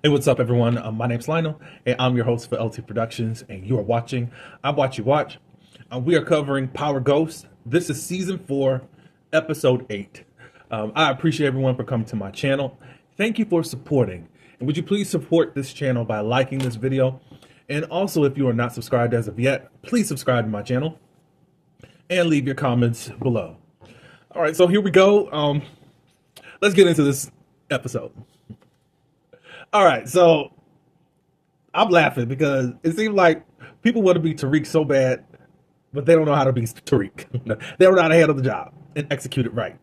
Hey, what's up, everyone? My name's Lionel, and I'm your host for LT Productions, and you are watching I Watch You Watch. We are covering Power Ghost. This is season 4, episode 8. I appreciate everyone for coming to my channel. Thank you for supporting. And would you please support this channel by liking this video? And also, if you are not subscribed as of yet, please subscribe to my channel and leave your comments below. All right, so here we go. Let's get into this episode. All right, so I'm laughing because it seems like people want to be Tariq so bad, but they don't know how to be Tariq. They don't know how to handle the job and execute it right.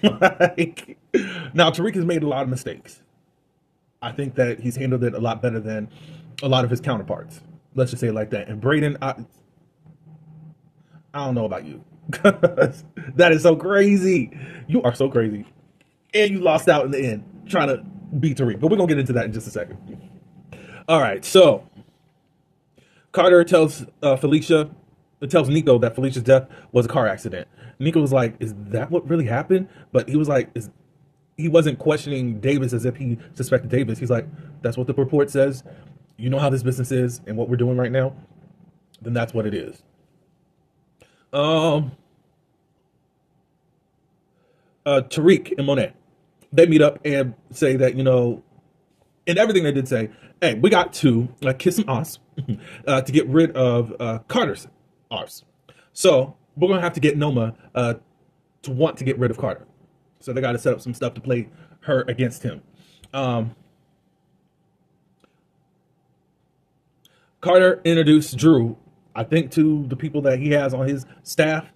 Like, now, Tariq has made a lot of mistakes. I think that he's handled it a lot better than a lot of his counterparts. Let's just say it like that. And Brayden, I don't know about you. That is so crazy. You are so crazy. And you lost out in the end trying to beat Tariq. But we're going to get into that in just a second. All right, so Carter tells tells Nico that Felicia's death was a car accident. Nico was like, "Is that what really happened?" But he was like, he wasn't questioning Davis as if he suspected Davis. He's like, "That's what the report says. You know how this business is and what we're doing right now. Then that's what it is." Tariq and Monet, they meet up and say that, and everything they did say, hey, we got to kiss some ass to get rid of Carter's arse. So we're gonna have to get Noma to want to get rid of Carter. So they got to set up some stuff to play her against him. Carter introduced Drew, I think, to the people that he has on his staff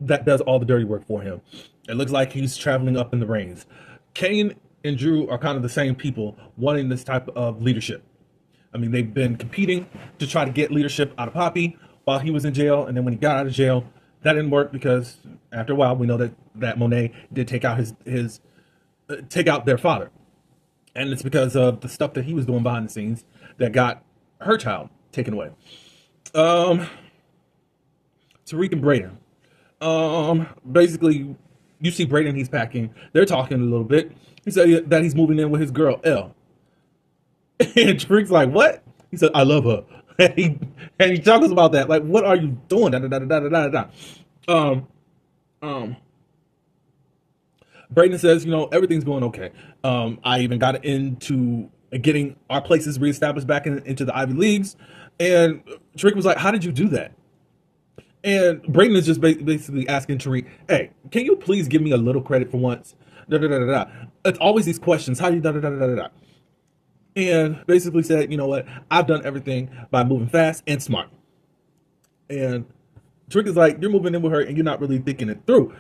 that does all the dirty work for him. It looks like he's traveling up in the reins. Kane and Drew are kind of the same people wanting this type of leadership. I mean, they've been competing to try to get leadership out of Poppy while he was in jail, and then when he got out of jail, that didn't work because after a while, we know that Monet did take out take out their father, and it's because of the stuff that he was doing behind the scenes that got her child taken away. Tariq and Brayden. Basically, you see Brayden, he's packing. They're talking a little bit. He said that he's moving in with his girl, Elle. And Tariq's like, what? He said, I love her. And he talks about that. Like, what are you doing? Da, da, da, da, da, da, da. Brayden says, everything's going okay. I even got into getting our places reestablished back into the Ivy Leagues. And Tariq was like, how did you do that? And Brayden is just basically asking Tariq, hey, can you please give me a little credit for once? Da, da, da, da, da. It's always these questions. How do you da, da, da, da, da, da? And basically said, you know what? I've done everything by moving fast and smart. And Tariq is like, you're moving in with her and you're not really thinking it through.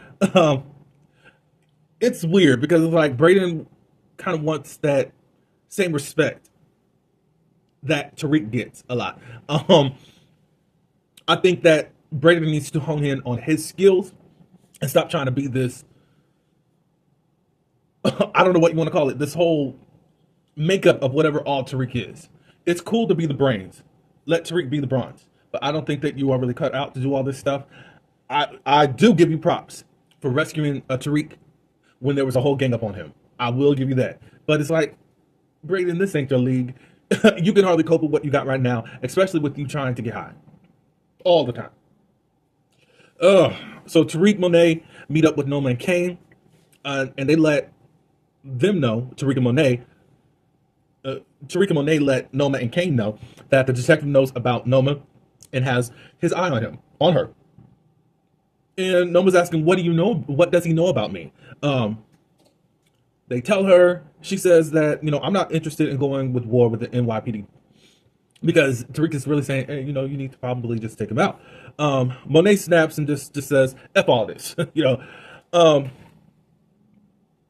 It's weird because it's like Brayden kind of wants that same respect that Tariq gets a lot. I think that Brayden needs to hone in on his skills and stop trying to be this, I don't know what you want to call it, this whole makeup of whatever all Tariq is. It's cool to be the brains. Let Tariq be the bronze. But I don't think that you are really cut out to do all this stuff. I do give you props for rescuing Tariq when there was a whole gang up on him. I will give you that. But it's like, Brayden, this ain't your league. You can hardly cope with what you got right now, especially with you trying to get high. All the time. So Tariq, Monet meet up with Noma and Kane, and they let them know, Tariq and Monet let Noma and Kane know that the detective knows about Noma and has his eye on her. And Noma's asking, what do you know? What does he know about me? They tell her, she says that, I'm not interested in going with war with the NYPD. Because Tariq is really saying, hey, you need to probably just take him out. Monet snaps and just says, F all this, And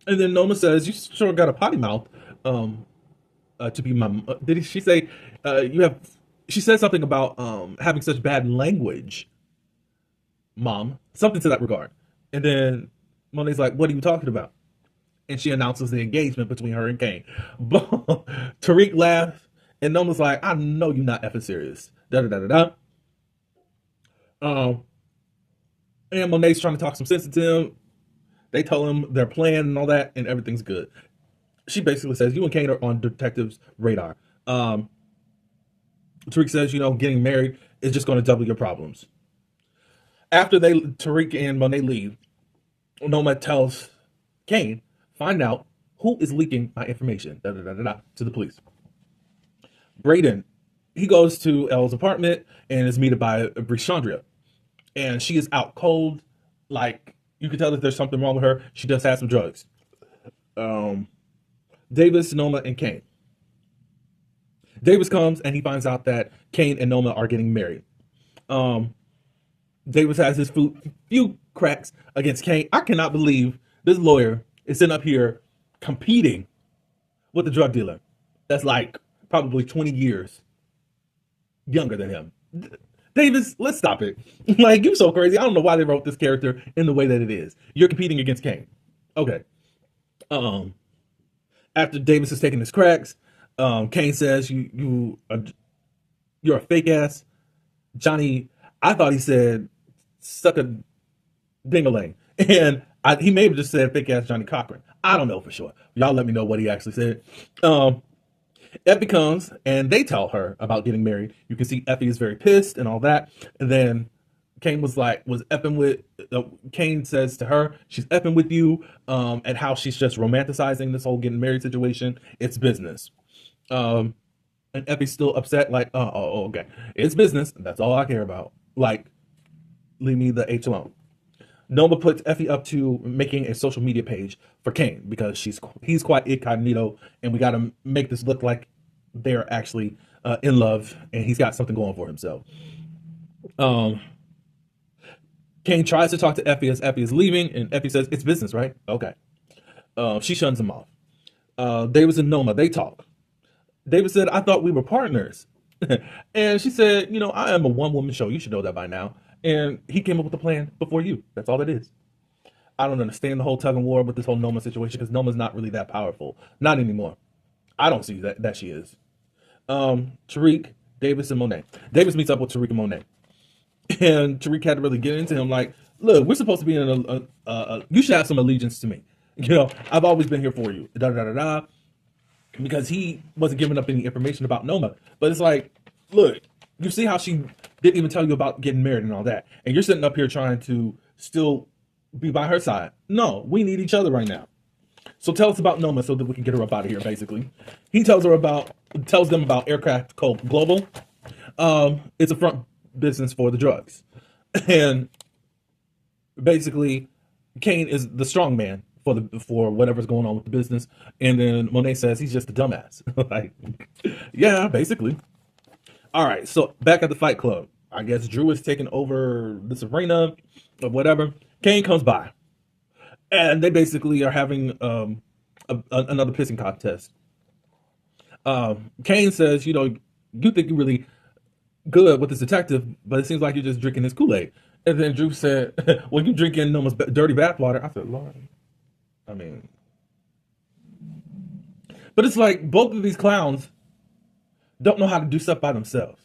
then Noma says, you sure got a potty mouth to be my... she say, she said something about having such bad language, Mom. Something to that regard. And then Monet's like, what are you talking about? And she announces the engagement between her and Kane. Tariq laughs. And Noma's like, I know you're not effing serious. Da da da da da. And Monet's trying to talk some sense to him. They tell him their plan and all that, and everything's good. she basically says, you and Kane are on detective's radar. Tariq says, getting married is just going to double your problems. After Tariq and Monet leave, Noma tells Kane, find out who is leaking my information to the police. Brayden, he goes to Elle's apartment and is met by Brishandria. And she is out cold. Like, you can tell that there's something wrong with her. She does have some drugs. Davis, Noma, and Kane. Davis comes and he finds out that Kane and Noma are getting married. Davis has his few cracks against Kane. I cannot believe this lawyer is sitting up here competing with a drug dealer that's like probably 20 years younger than him. Davis, let's stop it. Like, you're so crazy. I don't know why they wrote this character in the way that it is. You're competing against Kane. Okay. After Davis has taken his cracks, Kane says, you're a fake ass. Johnny, I thought he said, suck a ding-a-ling. And he may have just said fake ass Johnny Cochran. I don't know for sure. Y'all let me know what he actually said. Effie comes and they tell her about getting married. You can see Effie is very pissed and all that. And then Kane was effing with, Kane says to her, she's effing with you, and how she's just romanticizing this whole getting married situation. It's business. And Effie's still upset, like, oh, okay. It's business. That's all I care about. Like, leave me the H alone. Noma puts Effie up to making a social media page for Kane because he's quite incognito, and we got to make this look like they're actually in love, and he's got something going for himself. Kane tries to talk to Effie as Effie is leaving, and Effie says, it's business, right? Okay. She shuns him off. Davis and Noma, they talk. Davis said, I thought we were partners. And she said, I am a one-woman show. You should know that by now. And he came up with the plan before you. That's all it is. I don't understand the whole tug and war with this whole Noma situation because Noma's not really that powerful. Not anymore. I don't see that she is. Tariq, Davis, and Monet. Davis meets up with Tariq and Monet. And Tariq had to really get into him like, look, we're supposed to be in you should have some allegiance to me. I've always been here for you. Because he wasn't giving up any information about Noma. But it's like, look, you see how she didn't even tell you about getting married and all that. And you're sitting up here trying to still be by her side. No, we need each other right now. So tell us about Noma so that we can get her up out of here, basically. He tells them about Aircraft Global. It's a front business for the drugs. And basically, Kane is the strong man for whatever's going on with the business. And then Monet says he's just a dumbass. Like, yeah, basically. All right, so back at the Fight Club, I guess Drew is taking over this arena or whatever. Kane comes by, and they basically are having another pissing contest. Kane says, you think you're really good with this detective, but it seems like you're just drinking his Kool-Aid. And then Drew said, well, you drinking Noma's dirty bathwater. I said, Lord, I mean, but it's like both of these clowns don't know how to do stuff by themselves.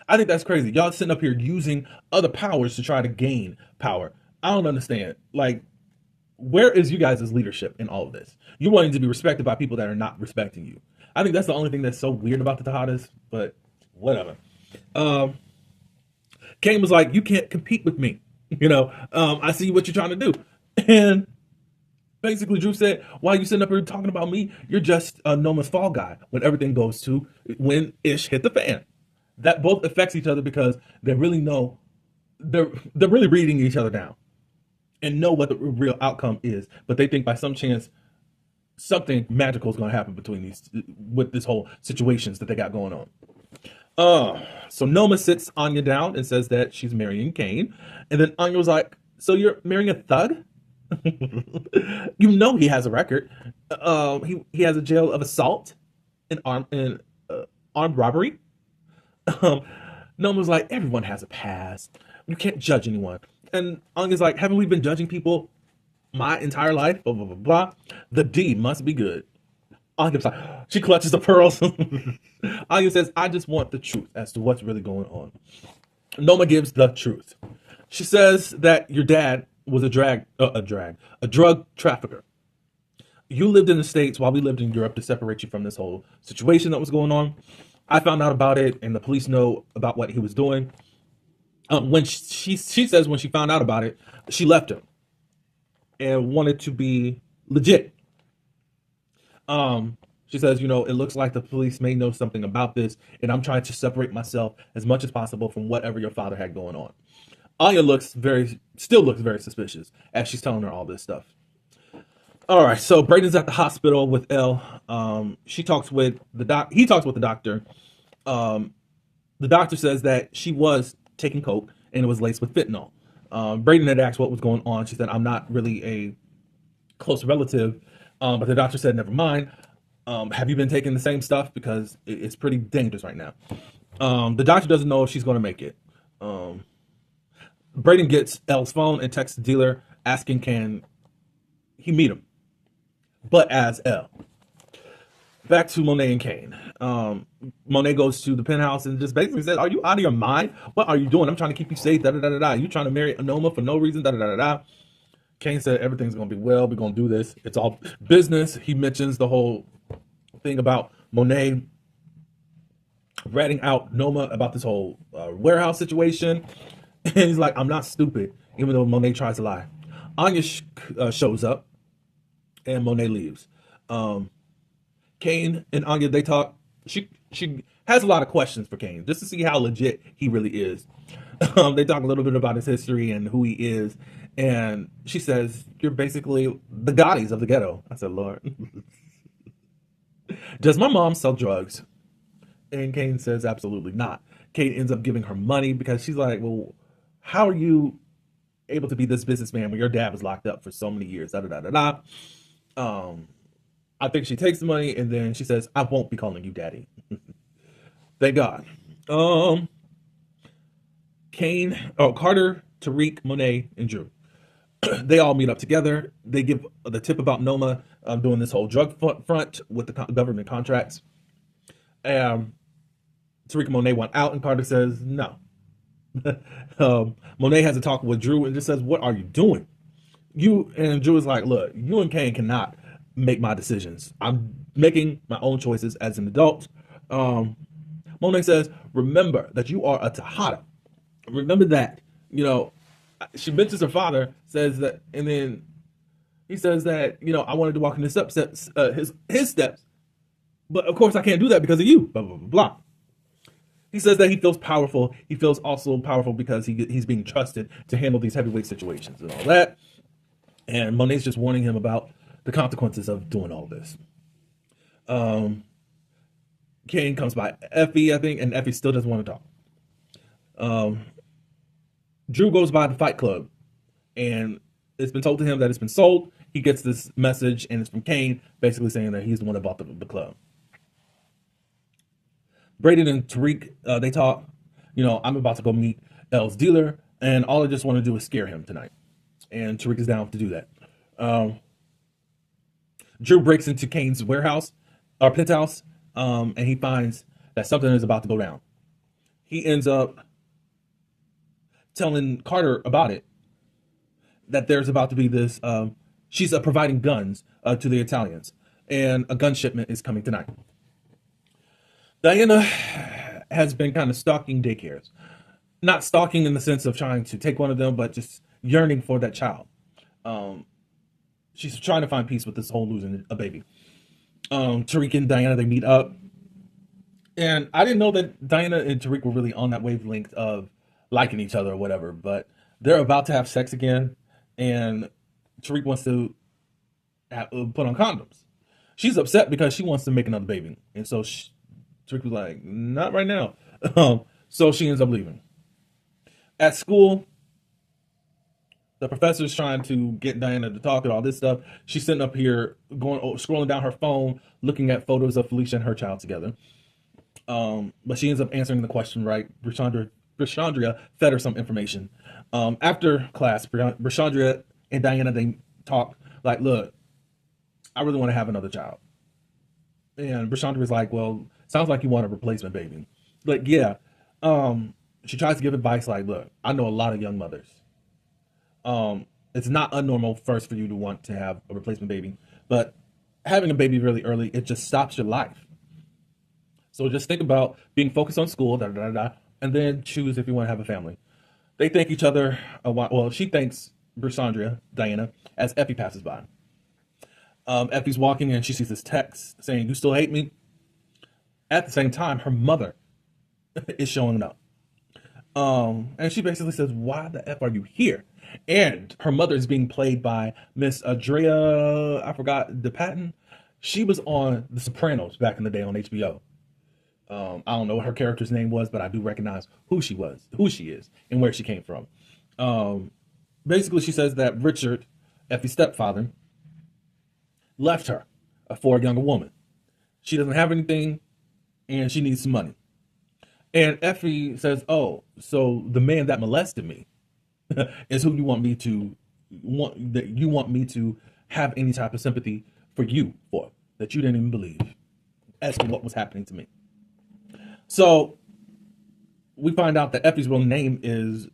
I think that's crazy. Y'all sitting up here using other powers to try to gain power. I don't understand. Like, where is you guys' leadership in all of this? You're wanting to be respected by people that are not respecting you. I think that's the only thing that's so weird about the Tejadas, but whatever. Kane was like, you can't compete with me. I see what you're trying to do. And basically, Drew said, why are you sitting up here talking about me? You're just Noma's fall guy when everything goes to when ish hit the fan. That both affects each other because they really know, they're really reading each other down and know what the real outcome is. But they think by some chance, something magical is going to happen with this whole situations that they got going on. So Noma sits Anya down and says that she's marrying Kane. And then Anya was like, so you're marrying a thug? He has a record. He has a jail of assault and armed robbery. Noma's like, everyone has a past. You can't judge anyone. And Anya's like, haven't we been judging people my entire life? Blah, blah, blah, blah. The D must be good. Anya's like, she clutches the pearls. Anya says, I just want the truth as to what's really going on. Noma gives the truth. She says that your dad was a drug trafficker. You lived in the States while we lived in Europe to separate you from this whole situation that was going on. I found out about it, and the police know about what he was doing. When she says when she found out about it, she left him and wanted to be legit. She says, it looks like the police may know something about this, and I'm trying to separate myself as much as possible from whatever your father had going on. Anya still looks very suspicious as she's telling her all this stuff. All right, so Brayden's at the hospital with Elle. She talks with he talks with the doctor. The doctor says that she was taking coke and it was laced with fentanyl. Brayden had asked what was going on. She said, "I'm not really a close relative," but the doctor said, "Never mind. Have you been taking the same stuff? Because it's pretty dangerous right now." The doctor doesn't know if she's going to make it. Brayden gets Elle's phone and texts the dealer asking can he meet him, but as Elle. Back to Monet and Kane. Monet goes to the penthouse and just basically says, "Are you out of your mind? What are you doing? I'm trying to keep you safe. Da da da da da. You trying to marry Anoma for no reason? Da da da da da." Kane said, "Everything's gonna be well. We're gonna do this. It's all business." He mentions the whole thing about Monet ratting out Noma about this whole warehouse situation, and he's like, "I'm not stupid," even though Monet tries to lie. Anya shows up, and Monet leaves. Kane and Anya, they talk. She has a lot of questions for Kane just to see how legit he really is. They talk a little bit about his history and who he is, and she says, "You're basically the Gottis of the ghetto." I said, "Lord." "Does my mom sell drugs?" And Kane says, "Absolutely not." Kane ends up giving her money because she's like, "Well, how are you able to be this businessman when your dad was locked up for so many years?" Da da da da da. I think she takes the money and then she says, "I won't be calling you daddy." Thank God. Carter, Tariq, Monet, and Drew. They all meet up together. They give the tip about Noma doing this whole drug front with the government contracts. Tariq and Monet want out, and Carter says no. Monet has a talk with Drew and just says, "What are you doing?" And Drew is like, "Look, you and Kane cannot make my decisions. I'm making my own choices as an adult." Monet says, "Remember that you are a Tejada. Remember that." She mentions her father, says that, and then he says that, "I wanted to walk in his steps, his steps, but of course I can't do that because of you." Blah blah blah blah. He says that he feels powerful. He feels also powerful because he's being trusted to handle these heavyweight situations and all that. And Monet's just warning him about the consequences of doing all this. Kane comes by Effie, I think, and Effie still doesn't want to talk. Drew goes by the Fight Club, and it's been told to him that it's been sold. He gets this message, and it's from Kane, basically saying that he's the one that bought the club. Brayden and Tariq, they talk. "I'm about to go meet Elle's dealer, and all I just want to do is scare him tonight." And Tariq is down to do that. Drew breaks into Kane's warehouse, or penthouse, and he finds that something is about to go down. He ends up telling Carter about it, that there's about to be this, she's providing guns to the Italians, and a gun shipment is coming tonight. Diana has been kind of stalking daycares. Not stalking in the sense of trying to take one of them, but just yearning for that child. She's trying to find peace with this whole losing a baby. Tariq and Diana, they meet up. And I didn't know that Diana and Tariq were really on that wavelength of liking each other or whatever, but they're about to have sex again, and Tariq wants to put on condoms. She's upset because she wants to make another baby, and so Tariq was like, "Not right now." So she ends up leaving. At school, the professor's trying to get Diana to talk and all this stuff. She's sitting up here scrolling down her phone, looking at photos of Felicia and her child together. But she ends up answering the question right. Brashandria fed her some information. After class, Brashandria and Diana, they talk like, "Look, I really want to have another child." And Brashandria's like, "Well, sounds like you want a replacement baby." Like, yeah. She tries to give advice like, "Look, I know a lot of young mothers. It's not unnormal first for you to want to have a replacement baby, but having a baby really early, it just stops your life. So just think about being focused on school, da da da, da, and then choose if you want to have a family. They thank each other a while. Well, she thanks Brusandria, Diana, as Effie passes by. Effie's walking and she sees this text saying, "You still hate me?" At the same time, her mother is showing up. And she basically says, "Why the F are you here?" And her mother is being played by Miss Adria, I forgot, DePatten. She was on The Sopranos back in the day on HBO. I don't know what her character's name was, but I do recognize who she was, who she is, and where she came from. Um, Basically, she says that Richard, Effie's stepfather, left her for a younger woman. She doesn't have anything, and she needs some money. And Effie says, "Oh, so the man that molested me is who you want me to want that you want me to have any type of sympathy for you for that you didn't even believe as to what was happening to me." So we find out that Effie's real name is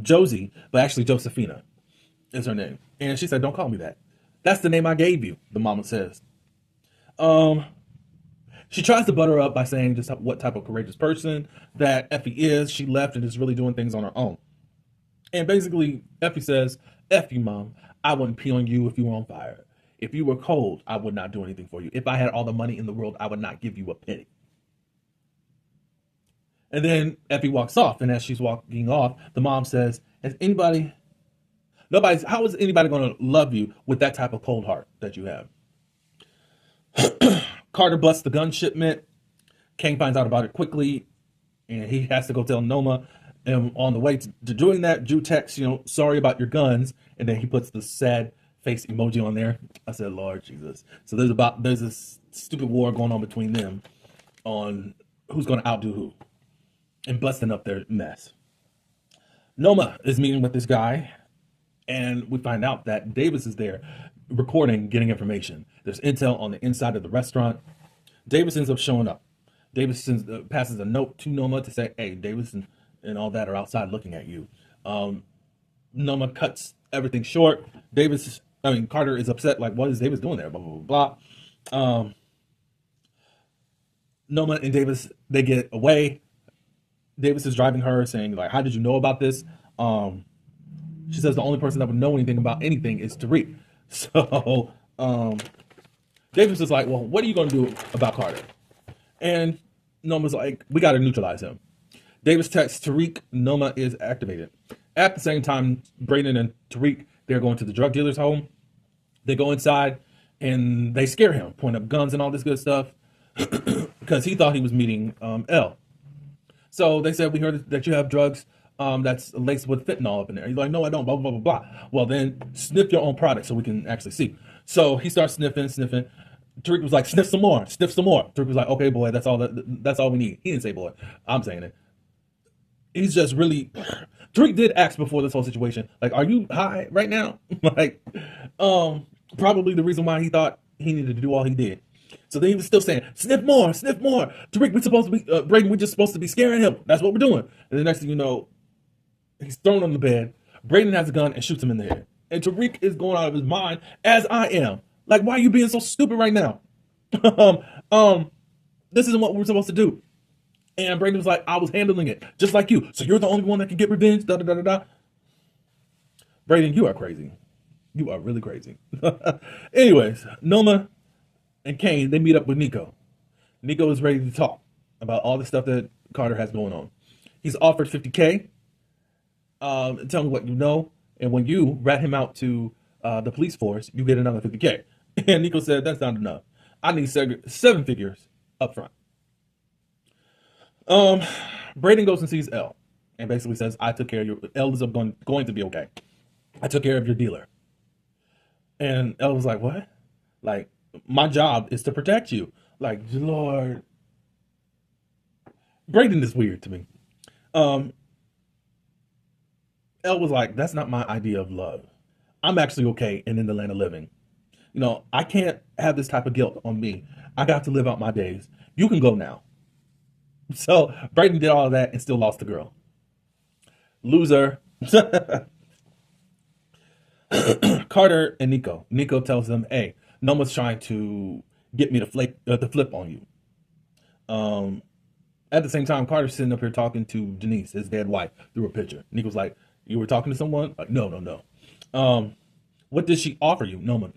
Josie, but actually Josephina is her name. And she said, "Don't call me that. That's the name I gave you," the mama says. Um, she tries to butter her up by saying just what type of courageous person that Effie is. She left and is really doing things on her own. And basically, Effie says, "F you, mom. I wouldn't pee on you if you were on fire. If you were cold, I would not do anything for you. If I had all the money in the world, I would not give you a penny." And then Effie walks off, and as she's walking off, the mom says, how is anybody going to love you with that type of cold heart that you have?" Carter busts the gun shipment. Kane finds out about it quickly, and he has to go tell Noma. And on the way to doing that, Drew texts, "Sorry about your guns," and then he puts the sad face emoji on there. I said, "Lord Jesus." So there's this stupid war going on between them on who's going to outdo who and busting up their mess. Noma is meeting with this guy, and we find out that Davis is there recording, getting information. There's intel on the inside of the restaurant. Davis ends up showing up. Davis passes a note to Noma to say, "Hey, Davis and all that are outside looking at you." Noma cuts everything short. Carter is upset, like, what is Davis doing there? Blah, blah, blah, blah. Noma and Davis, they get away. Davis is driving her, saying, like, "How did you know about this?" She says the only person that would know anything about anything is Tariq. So Davis is like, "Well, what are you going to do about Carter?" And Noma's like, "We got to neutralize him." Davis texts Tariq. Noma is activated. At the same time, Brayden and Tariq, they're going to the drug dealer's home. They go inside and they scare him, point up guns and all this good stuff, because he thought he was meeting L. So they said, "We heard that you have drugs that's laced with fentanyl up in there." He's like, "No, I don't, blah, blah, blah, blah." "Well, then sniff your own product so we can actually see." So he starts sniffing. Tariq was like, "Sniff some more, sniff some more." Tariq was like, "Okay, boy, that's all we need." He didn't say boy. I'm saying it. He's just really, Tariq did ask before this whole situation, like, "Are you high right now?" Like, probably the reason why he thought he needed to do all he did. So then he was still saying, "Sniff more, sniff more." Tariq, we're supposed to be, Brayden, we're just supposed to be scaring him. That's what we're doing. And the next thing you know, he's thrown on the bed. Brayden has a gun and shoots him in the head. And Tariq is going out of his mind, as I am. Like, why are you being so stupid right now? This isn't what we're supposed to do. And Brayden was like, "I was handling it just like you. So you're the only one that can get revenge, da da da da da." Brayden, you are crazy. You are really crazy. Anyways, Noma and Kane, they meet up with Nico. Nico is ready to talk about all the stuff that Carter has going on. He's offered $50K. Tell me what you know. And when you rat him out to the police force, you get another $50K. And Nico said, "That's not enough. I need seven figures up front." Brayden goes and sees L and basically says, "I took care of your, L is going to be okay. I took care of your dealer." And L was like, "What?" Like, "My job is to protect you." Like, Lord. Brayden is weird to me. L was like, "That's not my idea of love. I'm actually okay and in the land of living. I can't have this type of guilt on me. I got to live out my days. You can go now." So Brayden did all of that and still lost the girl. Loser. Carter and Nico. Nico tells them, "Hey, Noma's trying to get me to flip on you. At the same time, Carter's sitting up here talking to Denise, his dead wife, through a picture. Nico's like, "You were talking to someone?" Like, no, no, no. What did she offer you, Noma?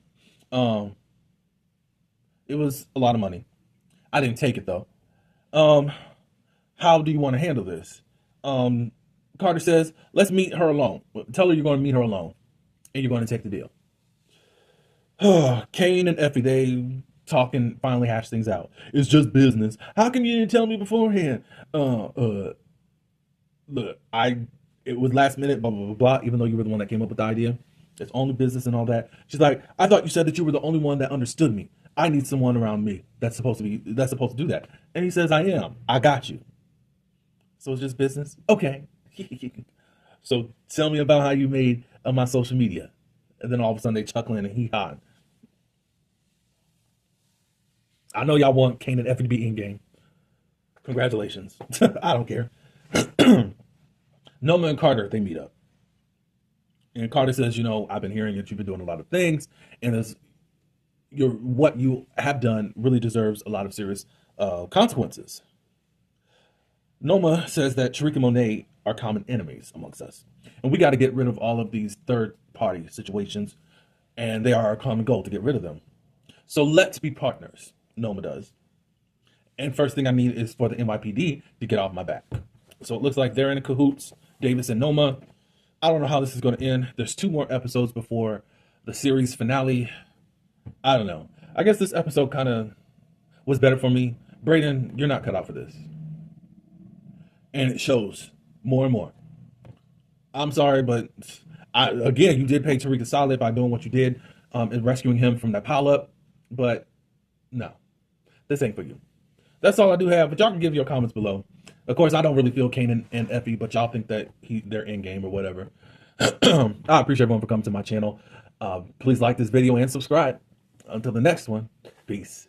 It was a lot of money. I didn't take it though. Um, how do you want to handle this? Carter says, let's meet her alone. Tell her you're going to meet her alone, and you're going to take the deal. Kane and Effie, they talk and finally hash things out. It's just business. How come you didn't tell me beforehand? Look, it was last minute, blah blah blah blah. Even though you were the one that came up with the idea, it's only business and all that. She's like, I thought you said that you were the only one that understood me. I need someone around me that's supposed to do that. And he says, I am. I got you. So it's just business. Okay. So tell me about how you made my social media. And then all of a sudden they chuckling and hee hawing. I know y'all want Kane and Effie to be in game. Congratulations. I don't care. Noma and Carter, they meet up. And Carter says, I've been hearing that you've been doing a lot of things, and what you have done really deserves a lot of serious consequences. Noma says that Tariq and Monet are common enemies amongst us, and we got to get rid of all of these third-party situations, and they are our common goal to get rid of them. So let's be partners, Noma does. And first thing I need is for the NYPD to get off my back. So it looks like they're in cahoots, Davis and Noma. I don't know how this is going to end. There's 2 more episodes before the series finale. I don't know. I guess this episode kind of was better for me. Brayden, you're not cut out for this. And it shows more and more. I'm sorry, but again, you did pay Tariq a solid by doing what you did and rescuing him from that pileup. But no, this ain't for you. That's all I do have. But y'all can give your comments below. Of course, I don't really feel Kane and Effie, but y'all think that they're in game or whatever. I appreciate everyone for coming to my channel. Please like this video and subscribe. Until the next one, peace.